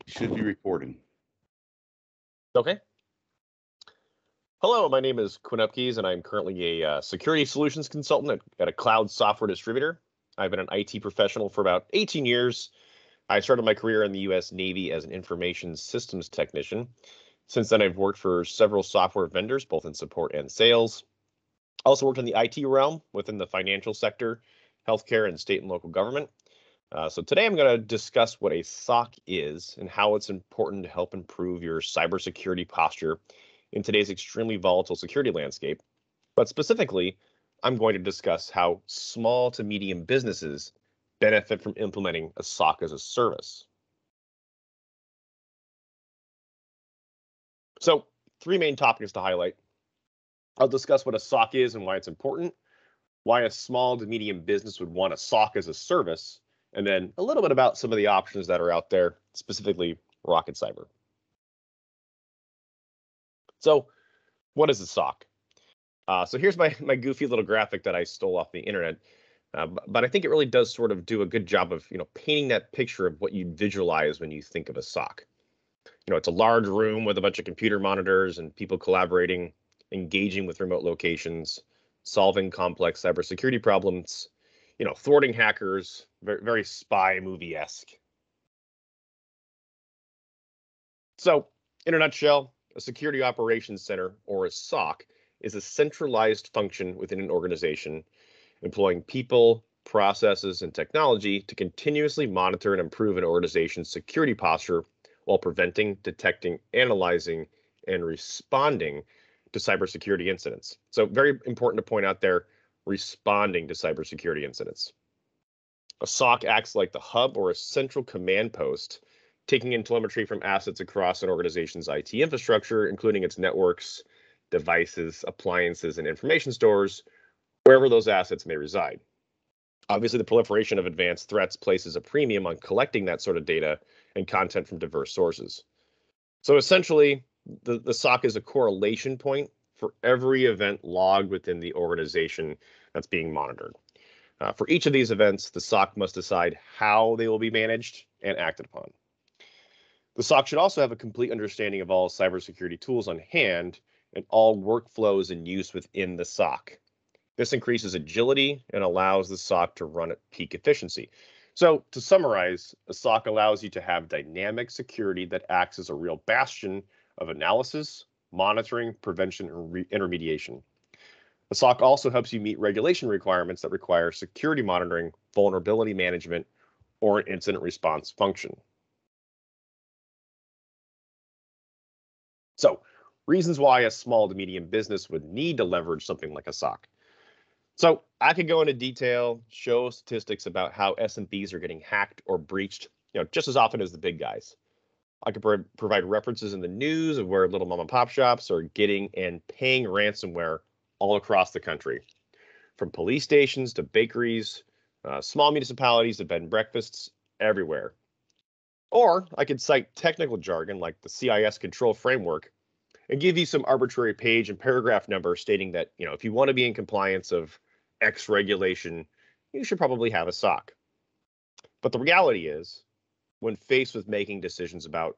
You should be recording. Okay. Hello, my name is Quinn Upkeys, and I'm currently a security solutions consultant at a cloud software distributor. I've been an IT professional for about 18 years. I started my career in the U.S. Navy as an information systems technician. Since then, I've worked for several software vendors, both in support and sales. I also worked in the IT realm within the financial sector, healthcare, and state and local government. So today I'm going to discuss what a SOC is and how it's important to help improve your cybersecurity posture in today's extremely volatile security landscape. But specifically, I'm going to discuss how small to medium businesses benefit from implementing a SOC as a service. So, three main topics to highlight. I'll discuss what a SOC is and why it's important, why a small to medium business would want a SOC as a service, and then a little bit about some of the options that are out there, specifically Rocket Cyber. So, what is a SOC? So here's my goofy little graphic that I stole off the internet, but I think it really does sort of do a good job of painting that picture of what you'd visualize when you think of a SOC. It's a large room with a bunch of computer monitors and people collaborating, engaging with remote locations, solving complex cybersecurity problems, thwarting hackers, very, very spy movie-esque. So, in a nutshell, a security operations center, or a SOC, is a centralized function within an organization, employing people, processes, and technology to continuously monitor and improve an organization's security posture while preventing, detecting, analyzing, and responding to cybersecurity incidents. So very important to point out there, responding to cybersecurity incidents. A SOC acts like the hub or a central command post, taking in telemetry from assets across an organization's IT infrastructure, including its networks, devices, appliances, and information stores, wherever those assets may reside. Obviously, the proliferation of advanced threats places a premium on collecting that sort of data and content from diverse sources. So essentially, the SOC is a correlation point for every event logged within the organization that's being monitored. For each of these events, the SOC must decide how they will be managed and acted upon. The SOC should also have a complete understanding of all cybersecurity tools on hand and all workflows in use within the SOC. This increases agility and allows the SOC to run at peak efficiency. So to summarize, a SOC allows you to have dynamic security that acts as a real bastion of analysis, monitoring, prevention, and remediation. A SOC also helps you meet regulation requirements that require security monitoring, vulnerability management, or an incident response function. So, reasons why a small to medium business would need to leverage something like a SOC. So I could go into detail, show statistics about how SMBs are getting hacked or breached, just as often as the big guys. I could provide references in the news of where little mom and pop shops are getting and paying ransomware all across the country, from police stations to bakeries, small municipalities to bed and breakfasts, everywhere. Or I could cite technical jargon like the CIS control framework and give you some arbitrary page and paragraph number stating that, if you want to be in compliance of X regulation, you should probably have a SOC. But the reality is, when faced with making decisions about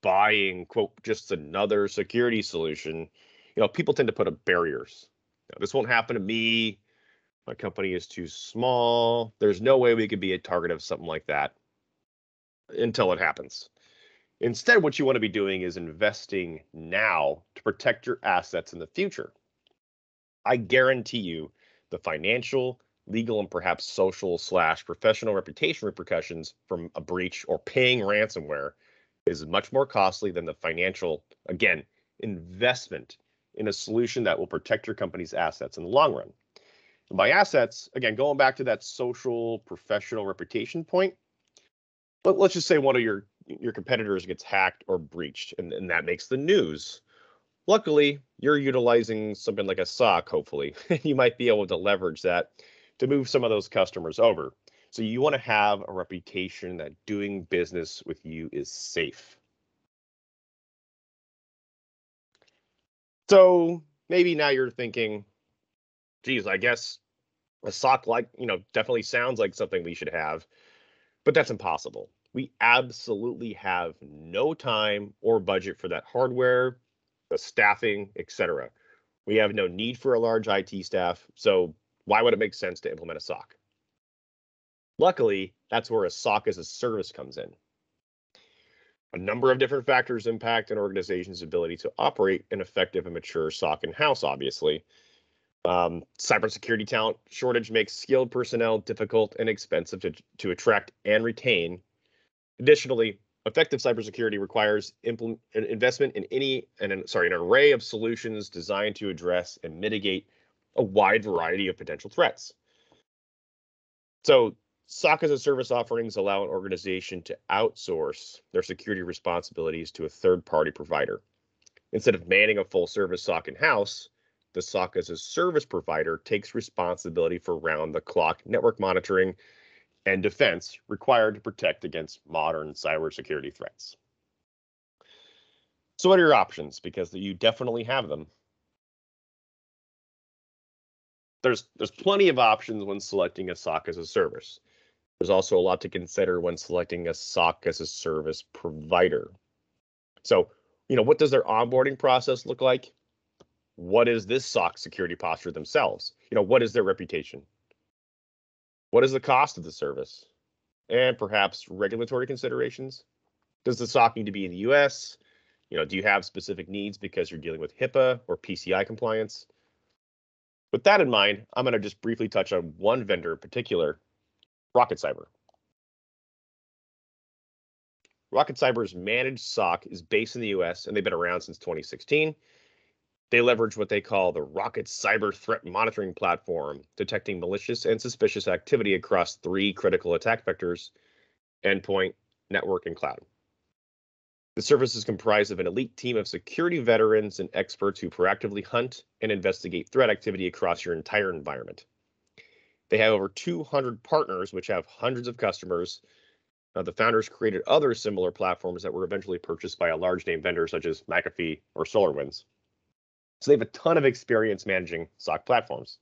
buying, quote, just another security solution, people tend to put up barriers. This won't happen to me. My company is too small. There's no way we could be a target of something like that until it happens. Instead, what you want to be doing is investing now to protect your assets in the future. I guarantee you the financial, legal, and perhaps social/professional reputation repercussions from a breach or paying ransomware is much more costly than the financial, again, investment in a solution that will protect your company's assets in the long run. And by assets, again, going back to that social, professional reputation point, but let's just say one of your competitors gets hacked or breached, and that makes the news. Luckily, you're utilizing something like a SOC, hopefully. You might be able to leverage that to move some of those customers over. So you want to have a reputation that doing business with you is safe. So maybe now you're thinking, geez, I guess a SOC definitely sounds like something we should have, but that's impossible. we absolutely have no time or budget for that hardware, the staffing, etc. We have no need for a large IT staff, so why would it make sense to implement a SOC? Luckily, that's where a SOC as a service comes in. A number of different factors impact an organization's ability to operate an effective and mature SOC in-house, obviously. Cybersecurity talent shortage makes skilled personnel difficult and expensive to attract and retain. Additionally, effective cybersecurity requires investment in an array of solutions designed to address and mitigate a wide variety of potential threats. So SOC as a service offerings allow an organization to outsource their security responsibilities to a third-party provider. Instead of manning a full-service SOC in-house, the SOC as a service provider takes responsibility for round-the-clock network monitoring and defense required to protect against modern cybersecurity threats. So what are your options? Because you definitely have them. There's plenty of options when selecting a SOC as a service. There's also a lot to consider when selecting a SOC as a service provider. So, what does their onboarding process look like? What is this SOC security posture themselves? What is their reputation? What is the cost of the service? And perhaps regulatory considerations. Does the SOC need to be in the US? Do you have specific needs because you're dealing with HIPAA or PCI compliance? With that in mind, I'm going to just briefly touch on one vendor in particular, Rocket Cyber. Rocket Cyber's managed SOC is based in the US and they've been around since 2016. They leverage what they call the Rocket Cyber Threat Monitoring Platform, detecting malicious and suspicious activity across 3 critical attack vectors: endpoint, network, and cloud. The service is comprised of an elite team of security veterans and experts who proactively hunt and investigate threat activity across your entire environment. They have over 200 partners, which have hundreds of customers. The founders created other similar platforms that were eventually purchased by a large name vendor such as McAfee or SolarWinds. So they have a ton of experience managing SOC platforms.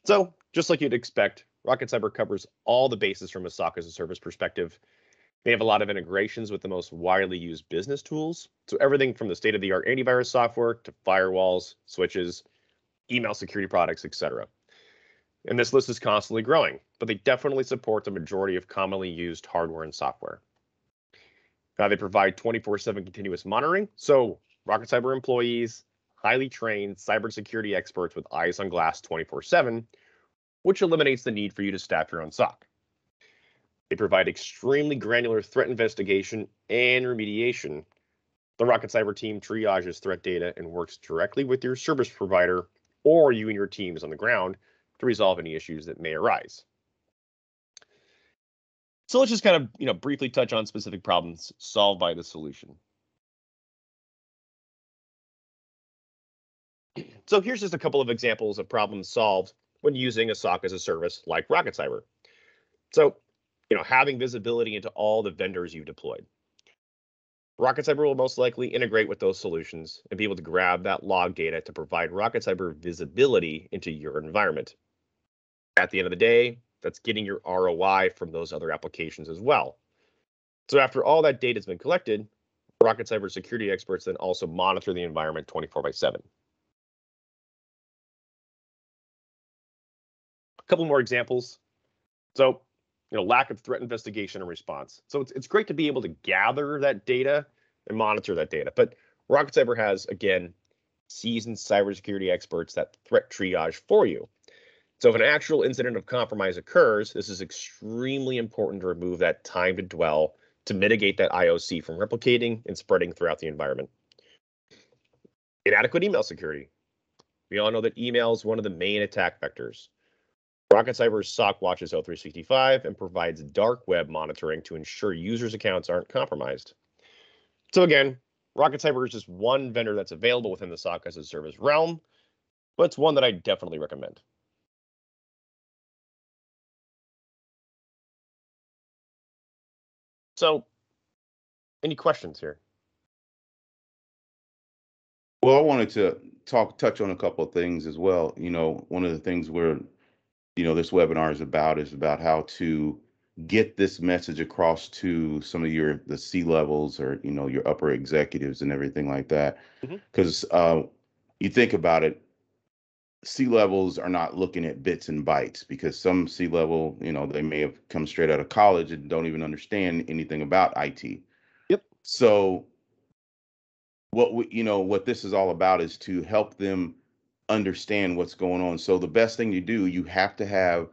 So just like you'd expect, Rocket Cyber covers all the bases from a SOC as a service perspective. They have a lot of integrations with the most widely used business tools. So everything from the state-of-the-art antivirus software to firewalls, switches, email security products, etc. And this list is constantly growing, but they definitely support the majority of commonly used hardware and software. They provide 24/7 continuous monitoring. So Rocket Cyber employees, highly trained cybersecurity experts with eyes on glass 24/7, which eliminates the need for you to staff your own SOC. They provide extremely granular threat investigation and remediation. The Rocket Cyber team triages threat data and works directly with your service provider or you and your teams on the ground to resolve any issues that may arise. So let's just kind of, briefly touch on specific problems solved by the solution. So here's just a couple of examples of problems solved when using a SOC as a service like Rocket Cyber. So, having visibility into all the vendors you've deployed. Rocket Cyber will most likely integrate with those solutions and be able to grab that log data to provide Rocket Cyber visibility into your environment. At the end of the day, that's getting your ROI from those other applications as well. So after all that data has been collected, Rocket Cyber security experts then also monitor the environment 24/7. A couple more examples. So, lack of threat investigation and response. So it's great to be able to gather that data and monitor that data. But Rocket Cyber has, again, seasoned cybersecurity experts that threat triage for you. So if an actual incident of compromise occurs, this is extremely important to remove that time to dwell to mitigate that IOC from replicating and spreading throughout the environment. Inadequate email security. We all know that email is one of the main attack vectors. Rocket Cyber's SOC watches O365 and provides dark web monitoring to ensure users' accounts aren't compromised. So again, Rocket Cyber is just one vendor that's available within the SOC as a service realm, but it's one that I definitely recommend. So, any questions here? Well, I wanted to touch on a couple of things as well. One of the things we're this webinar is about how to get this message across to some of the C levels, or your upper executives and everything like that. Hmm. Because you think about it, C levels are not looking at bits and bytes, because some C level, they may have come straight out of college and don't even understand anything about IT. Yep. So what this is all about is to help them understand what's going on. So the best thing you have to have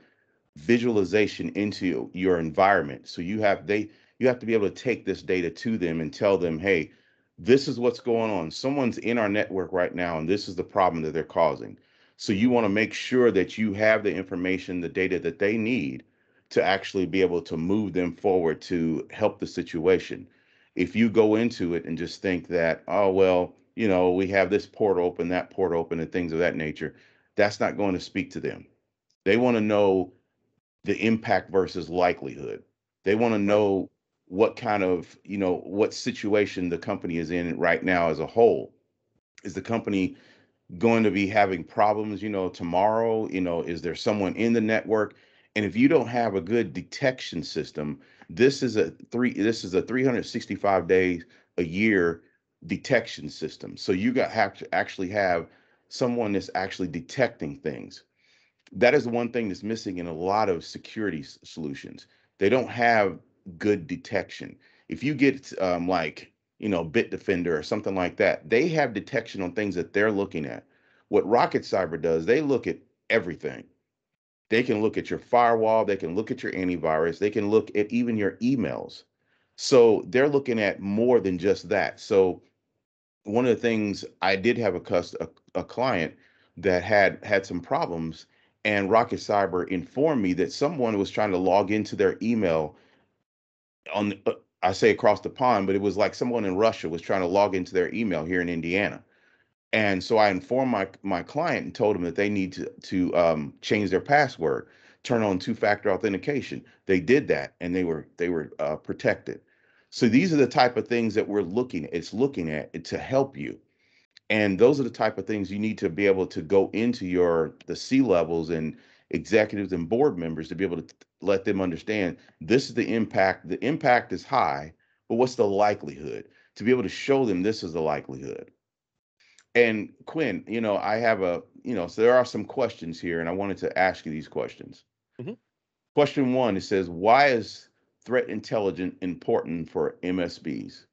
visualization into your environment. So you have to be able to take this data to them and tell them, hey, this is what's going on. Someone's in our network right now, and this is the problem that they're causing. So you Hmm. want to make sure that you have the information, the data that they need to actually be able to move them forward to help the situation. If you go into it and just think that, oh, well, we have this port open, that port open, and things of that nature, that's not going to speak to them. They want to know the impact versus likelihood. They want to Right. know what kind of, what situation the company is in right now as a whole. Is the company going to be having problems, tomorrow? Is there someone in the network? And if you don't have a good detection system, this is a 365 days a year detection system. So have to actually have someone that's actually detecting things. That is the one thing that's missing in a lot of security solutions. They don't have good detection. If you get like, Bitdefender or something like that, they have detection on things that they're looking at. What Rocket Cyber does, they look at everything. They can look at your firewall, they can look at your antivirus, they can look at even your emails. So they're looking at more than just that. So one of the things, I did have a client that had some problems, and Rocket Cyber informed me that someone was trying to log into their email I say across the pond, but it was like someone in Russia was trying to log into their email here in Indiana. And so I informed my client and told them that they need to change their password, turn on two-factor authentication. They did that, and they were protected. So these are the type of things that it's looking at to help you. And those are the type of things you need to be able to go into the C levels and executives and board members to be able to let them understand, this is the impact. The impact is high, but what's the likelihood? To be able to show them this is the likelihood. And Quinn, I have so there are some questions here, and I wanted to ask you these questions. Hmm. Question one, it says, why is threat intelligence important for MSBs?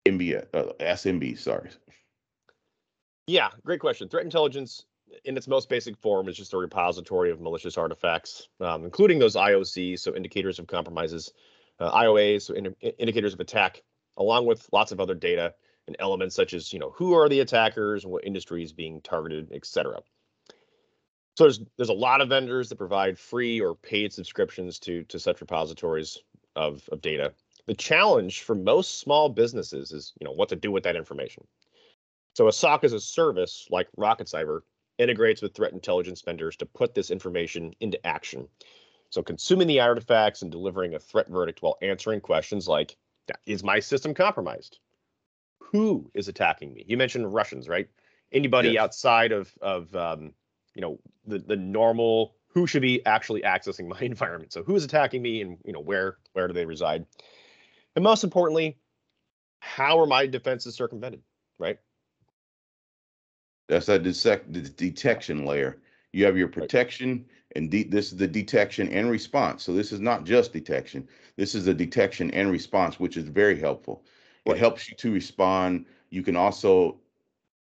SMBs, sorry. Yeah, great question. Threat intelligence, in its most basic form, is just a repository of malicious artifacts, including those IOCs, so indicators of compromises, IOAs, so indicators of attack, along with lots of other data and elements such as, who are the attackers and what industry is being targeted, etc. So there's a lot of vendors that provide free or paid subscriptions to such repositories of data. The challenge for most small businesses is, what to do with that information. So a SOC as a service like Rocket Cyber integrates with threat intelligence vendors to put this information into action. So consuming the artifacts and delivering a threat verdict while answering questions like, is my system compromised? Who is attacking me? You mentioned Russians, right? Anybody Yes. outside of the normal, who should be actually accessing my environment? So who is attacking me, and where do they reside? And most importantly, how are my defenses circumvented, right? That's the detection layer. You have your Right. protection, and this is the detection and response. So this is not just detection. This is the detection and response, which is very helpful. It Right. helps you to respond. You can also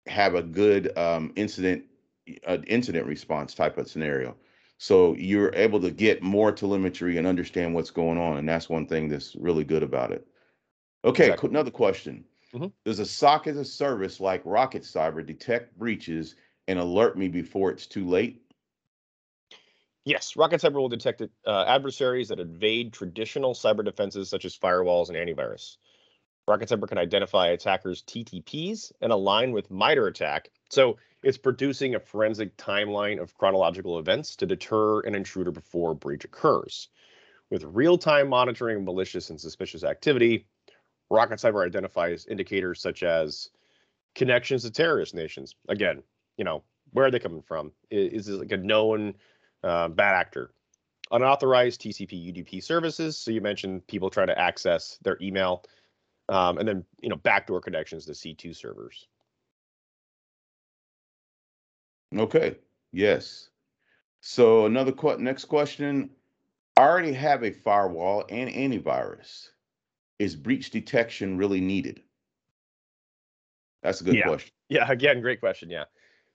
have a good incident response type of scenario. So you're able to get more telemetry and understand what's going on, and that's one thing that's really good about it. Okay, Exactly. another question. Hmm. Does a SOC as a service like Rocket Cyber detect breaches and alert me before it's too late? Yes, Rocket Cyber will detect adversaries that invade traditional cyber defenses such as firewalls and antivirus. Rocket Cyber can identify attackers' TTPs and align with MITRE ATT&CK. So it's producing a forensic timeline of chronological events to deter an intruder before a breach occurs. With real-time monitoring of malicious and suspicious activity, Rocket Cyber identifies indicators such as connections to terrorist nations. Again, where are they coming from? Is this like a known Bad actor. Unauthorized TCP UDP services. So you mentioned people try to access their email, and then backdoor connections to C2 servers. Okay. Yes. So another next question. I already have a firewall and antivirus. Is breach detection really needed? That's a good Yeah. question. Yeah. Again, great question. Yeah.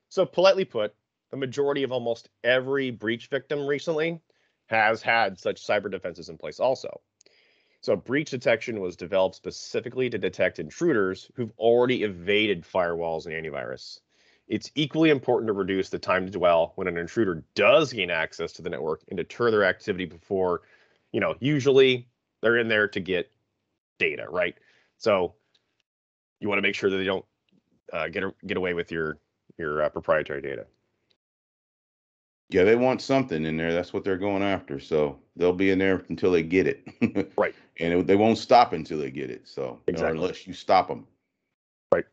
So politely put, the majority of almost every breach victim recently has had such cyber defenses in place also. So breach detection was developed specifically to detect intruders who've already evaded firewalls and antivirus. It's equally important to reduce the time to dwell when an intruder does gain access to the network and deter their activity before, usually they're in there to get data, right? So you want to make sure that they don't get away with your proprietary data. Yeah, they want something in there. That's what they're going after. So they'll be in there until they get it. Right. And they won't stop until they get it. So, or Exactly. unless you stop them. Right.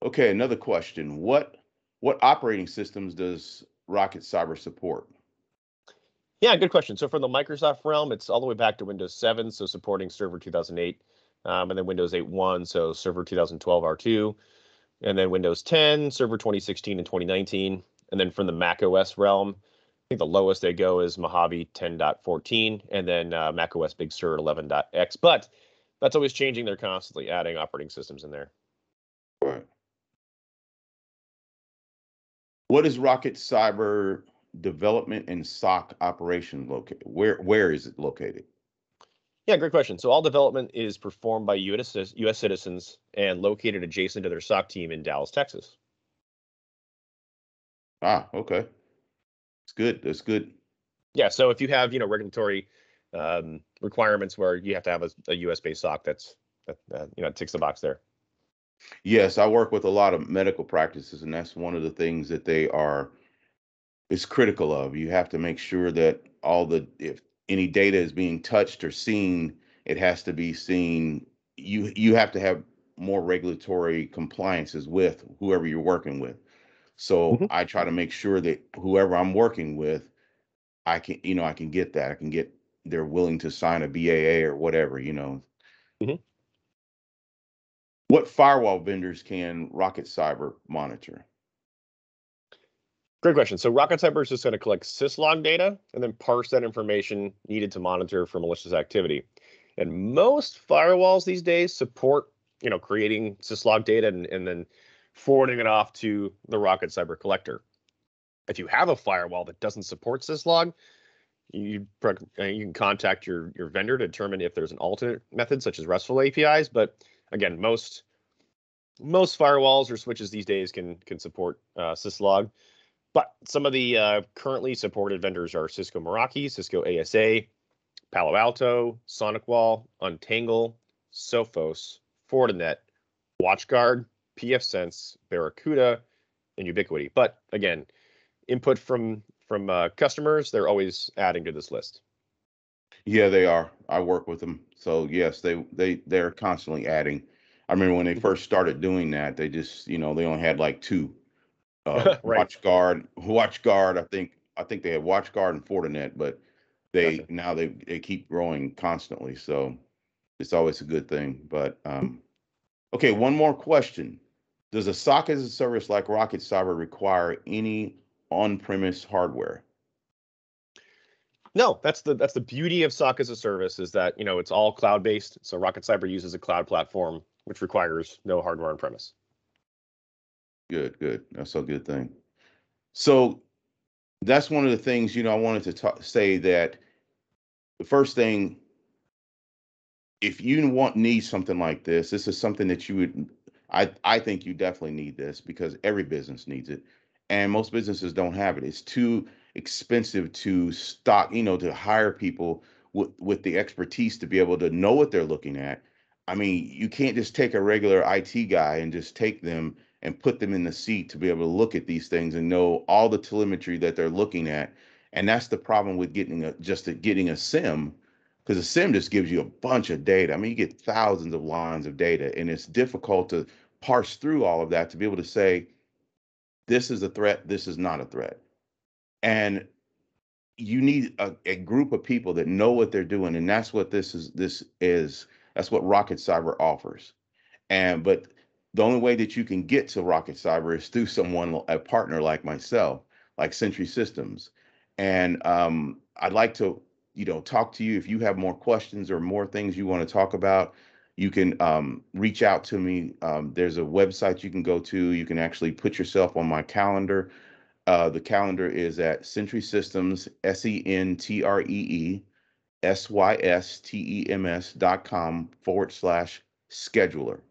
Okay, another question. What operating systems does Rocket Cyber support? Yeah, good question. So from the Microsoft realm, it's all the way back to Windows 7, so supporting Server 2008, and then Windows 8.1, so Server 2012 R2, and then Windows 10, Server 2016 and 2019, and then from the Mac OS realm, I think the lowest they go is Mojave 10.14, and then Mac OS Big Sur 11.x. But that's always changing. They're constantly adding operating systems in there. Right. What is Rocket Cyber development and SOC operation located? Where is it located? Yeah, great question. So all development is performed by US citizens and located adjacent to their SOC team in Dallas, Texas. Ah, okay. It's good. That's good. Yeah, so if you have regulatory requirements where you have to have a US based SOC, that it ticks the box there. Yes, I work with a lot of medical practices, and that's one of the things that they are is critical of. You have to make sure that if any data is being touched or seen, it has to be seen. You have to have more regulatory compliances with whoever you're working with. So Hmm. I try to make sure that whoever I'm working with, I can get that. I can get they're willing to sign a BAA or whatever. Hmm. What firewall vendors can Rocket Cyber monitor? Great question. So Rocket Cyber is just going to collect syslog data and then parse that information needed to monitor for malicious activity. And most firewalls these days support, creating syslog data and then forwarding it off to the Rocket Cyber collector. If you have a firewall that doesn't support syslog, you can contact your vendor to determine if there's an alternate method, such as RESTful APIs. But again, most firewalls or switches these days can support syslog. But some of the currently supported vendors are Cisco Meraki, Cisco ASA, Palo Alto, SonicWall, Untangle, Sophos, Fortinet, WatchGuard, pfSense, Barracuda, and Ubiquity. But again, input from customers, they're always adding to this list. Yeah, they are. I work with them. So yes, they're constantly adding. I remember when they Mhm. first started doing that, they just, they only had like two. Right. WatchGuard, I think they had WatchGuard and Fortinet, but Gotcha. they keep growing constantly. So it's always a good thing. But okay, one more question. Does a SOC as a service like Rocket Cyber require any on-premise hardware? No, that's the beauty of SOC as a service is that it's all cloud based. So Rocket Cyber uses a cloud platform which requires no hardware on premise. Good, good. That's a good thing. So that's one of the things, I wanted to say that the first thing, if you need something like this is something that you would, I think you definitely need this because every business needs it. And most businesses don't have it. It's too expensive to stock, to hire people with the expertise to be able to know what they're looking at. I mean, you can't just take a regular IT guy and just take them and put them in the seat to be able to look at these things and know all the telemetry that they're looking at. And that's the problem with getting a SIM, because a SIM just gives you a bunch of data. I mean, you get thousands of lines of data, and it's difficult to parse through all of that to be able to say, this is a threat, this is not a threat. And you need a group of people that know what they're doing, and that's what this is. That's what Rocket Cyber offers. And but the only way that you can get to Rocket Cyber is through someone, a partner like myself, like Century Systems. And I'd like to, talk to you if you have more questions or more things you want to talk about. You can reach out to me. There's a website you can go to. You can actually put yourself on my calendar. The calendar is at Century Systems, CenturySystems.com/scheduler.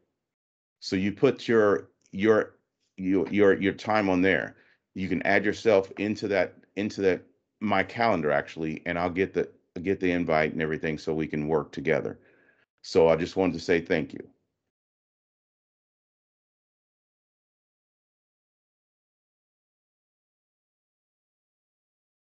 So you put your time on there. You can add yourself into that my calendar actually, and I'll get the invite and everything so we can work together. So I just wanted to say thank you.